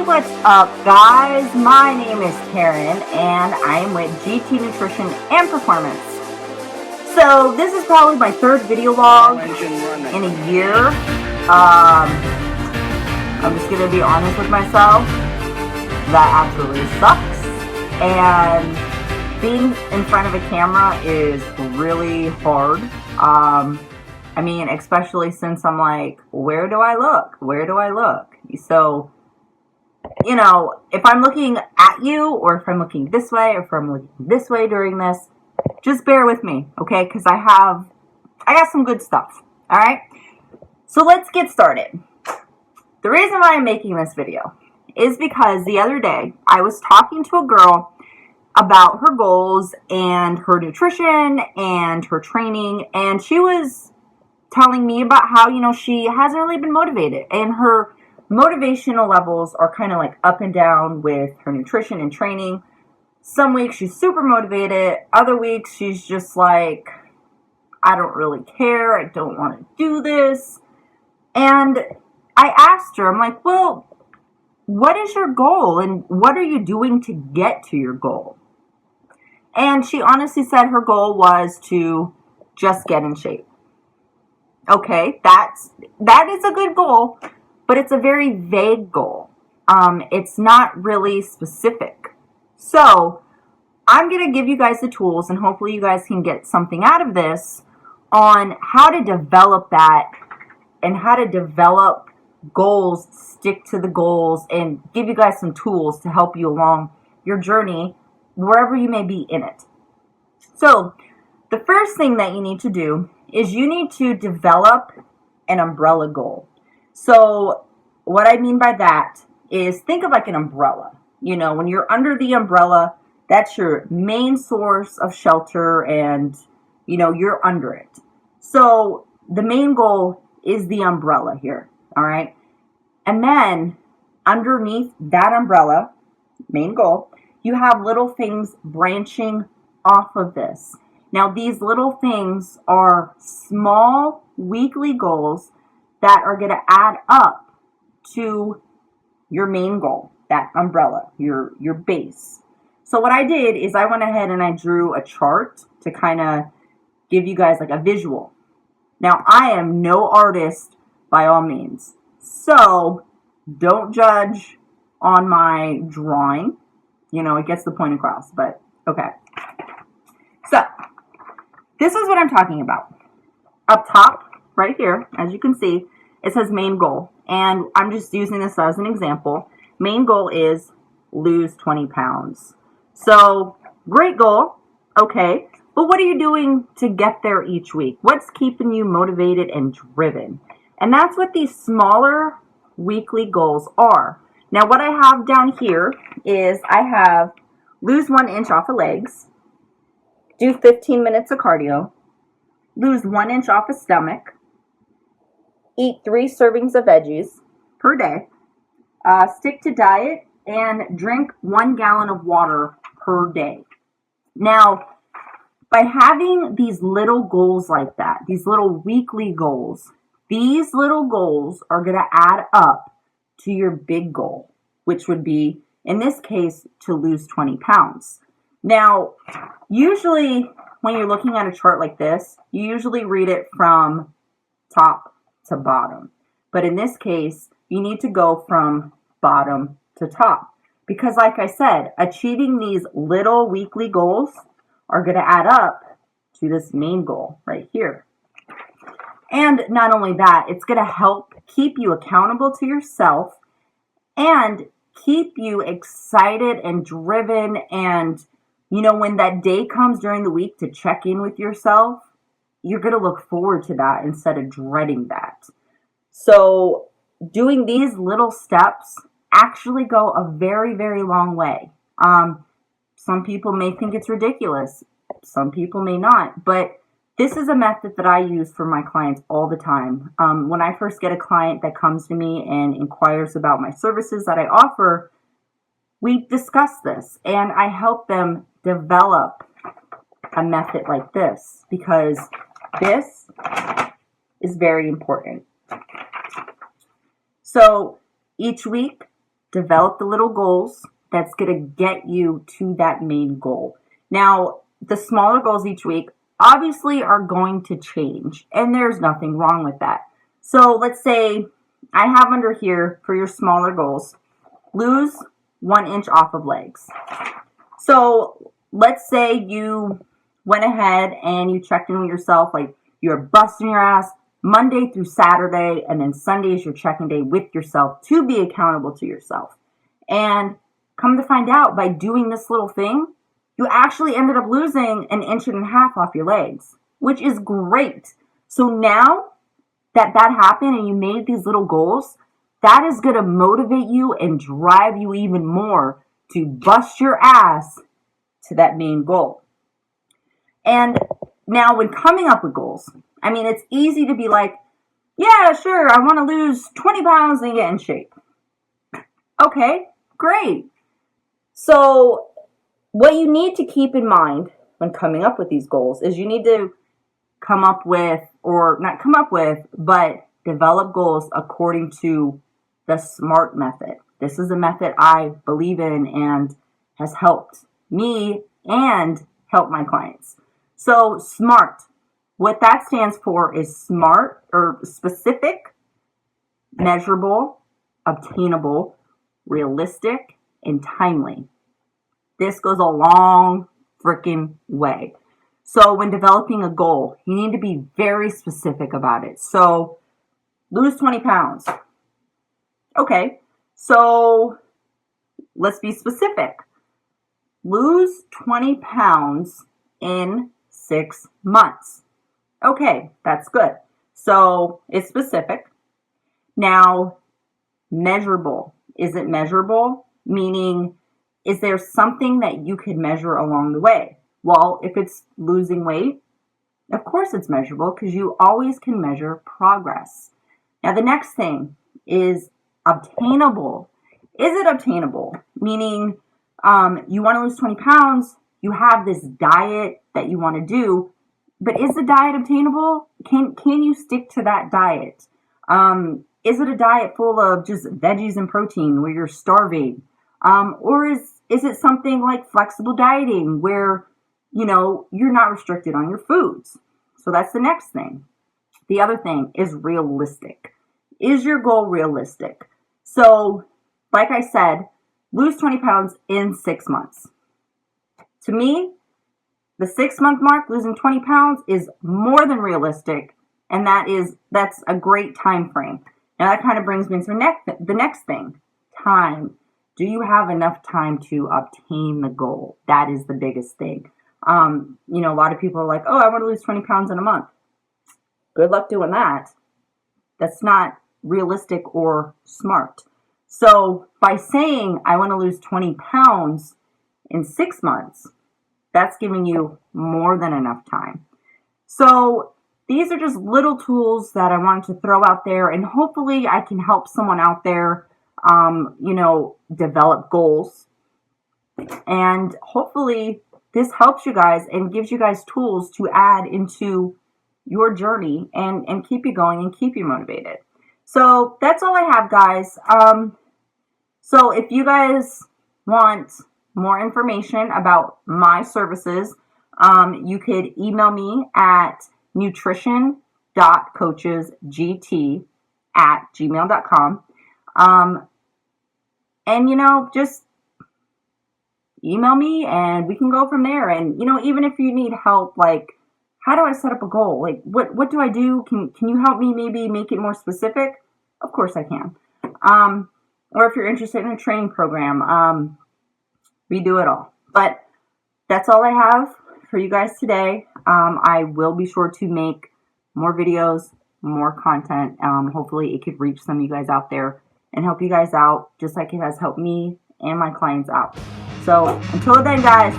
What's up, guys? My name is Karen, and I am with GT Nutrition and Performance. So this is probably my third video log in a year. I'm just gonna be honest with myself. That absolutely sucks, and being in front of a camera is really hard. I mean, especially since I'm like, where do I look? Where do I look? So, you know, if I'm looking at you, or if I'm looking this way, or if I'm looking this way during this, just bear with me, okay? Because I got some good stuff, all right? So let's get started. The reason why I'm making this video is because the other day I was talking to a girl about her goals and her nutrition and her training, and she was telling me about how, you know, she hasn't really been motivated, and her motivational levels are kind of like up and down with her nutrition and training. Some weeks she's super motivated, other weeks she's just like, I don't really care, I don't want to do this. And I asked her, I'm like, well, what is your goal and what are you doing to get to your goal? And she honestly said her goal was to just get in shape. Okay, that is a good goal, but it's a very vague goal. It's not really specific. So I'm going to give you guys the tools, and hopefully you guys can get something out of this on how to develop that and how to develop goals, stick to the goals, and give you guys some tools to help you along your journey wherever you may be in it. So the first thing that you need to do is you need to develop an umbrella goal. So what I mean by that is, think of like an umbrella. You know, when you're under the umbrella, that's your main source of shelter, and, you know, you're under it. So the main goal is the umbrella here, all right? And then underneath that umbrella, main goal, you have little things branching off of this. Now, these little things are small weekly goals that are going to add up to your main goal, that umbrella, your base. So what I did is I went ahead and I drew a chart to kind of give you guys like a visual. Now, I am no artist by all means, so don't judge on my drawing. You know, it gets the point across, but okay. So this is what I'm talking about. Up top, right here, as you can see, it says main goal. And I'm just using this as an example. Main goal is lose 20 pounds. So, great goal. Okay. But what are you doing to get there each week? What's keeping you motivated and driven? And that's what these smaller weekly goals are. Now, what I have down here is I have lose 1 inch off of legs, do 15 minutes of cardio, lose 1 inch off of stomach, eat 3 servings of veggies per day, stick to diet, and drink 1 gallon of water per day. Now, by having these little goals like that, these little weekly goals, these little goals are going to add up to your big goal, which would be, in this case, to lose 20 pounds. Now, usually when you're looking at a chart like this, you usually read it from top to bottom. But in this case, you need to go from bottom to top. Because like I said, achieving these little weekly goals are going to add up to this main goal right here. And not only that, it's going to help keep you accountable to yourself and keep you excited and driven. And, you know, when that day comes during the week to check in with yourself, you're going to look forward to that instead of dreading that. So doing these little steps actually go a very, very long way. Some people may think it's ridiculous. Some people may not. But this is a method that I use for my clients all the time. When I first get a client that comes to me and inquires about my services that I offer, we discuss this, and I help them develop a method like this, because this is very important. So each week, develop the little goals that's going to get you to that main goal. Now, the smaller goals each week obviously are going to change, and there's nothing wrong with that. So let's say I have under here for your smaller goals, lose 1 inch off of legs. So let's say you went ahead and you checked in with yourself, like you're busting your ass Monday through Saturday, and then Sunday is your check-in day with yourself to be accountable to yourself. And come to find out, by doing this little thing, you actually ended up losing 1.5 inches off your legs, which is great. So now that happened and you made these little goals, that is going to motivate you and drive you even more to bust your ass to that main goal. And now when coming up with goals, I mean, it's easy to be like, yeah, sure, I want to lose 20 pounds and get in shape. Okay, great. So what you need to keep in mind when coming up with these goals is you need to come up with, or not come up with, but develop goals according to the SMART method. This is a method I believe in and has helped me and helped my clients. So SMART, what that stands for is SMART, or specific, measurable, obtainable, realistic, and timely. This goes a long freaking way. So when developing a goal, you need to be very specific about it. So lose 20 pounds. Okay, so let's be specific. Lose 20 pounds in 6 months. Okay, that's good. So it's specific. Now, measurable. Is it measurable? Meaning, is there something that you could measure along the way? Well, if it's losing weight, of course it's measurable because you always can measure progress. Now, the next thing is obtainable. Is it obtainable? Meaning, you want to lose 20 pounds, you have this diet that you want to do, but is the diet obtainable? Can you stick to that diet? Is it a diet full of just veggies and protein where you're starving? Or is it something like flexible dieting where, you're not restricted on your foods? So that's the next thing. The other thing is realistic. Is your goal realistic? So, like I said, lose 20 pounds in 6 months. To me, the 6-month mark, losing 20 pounds, is more than realistic, and that's a great time frame. Now that kind of brings me to the next thing, time. Do you have enough time to obtain the goal? That is the biggest thing. A lot of people are like, oh, I want to lose 20 pounds in a month. Good luck doing that. That's not realistic or smart. So by saying I want to lose 20 pounds in 6 months, that's giving you more than enough time. So these are just little tools that I wanted to throw out there, and hopefully I can help someone out there, develop goals. And hopefully this helps you guys and gives you guys tools to add into your journey and keep you going and keep you motivated. So that's all I have, guys. So if you guys want more information about my services, you could email me at nutrition.coachesgt@gmail.com. And just email me and we can go from there. And, even if you need help, like, how do I set up a goal? Like, what do I do? Can you help me maybe make it more specific? Of course I can. Or if you're interested in a training program, we do it all. But that's all I have for you guys today. I will be sure to make more videos, more content. Hopefully it could reach some of you guys out there and help you guys out just like it has helped me and my clients out. So until then, guys,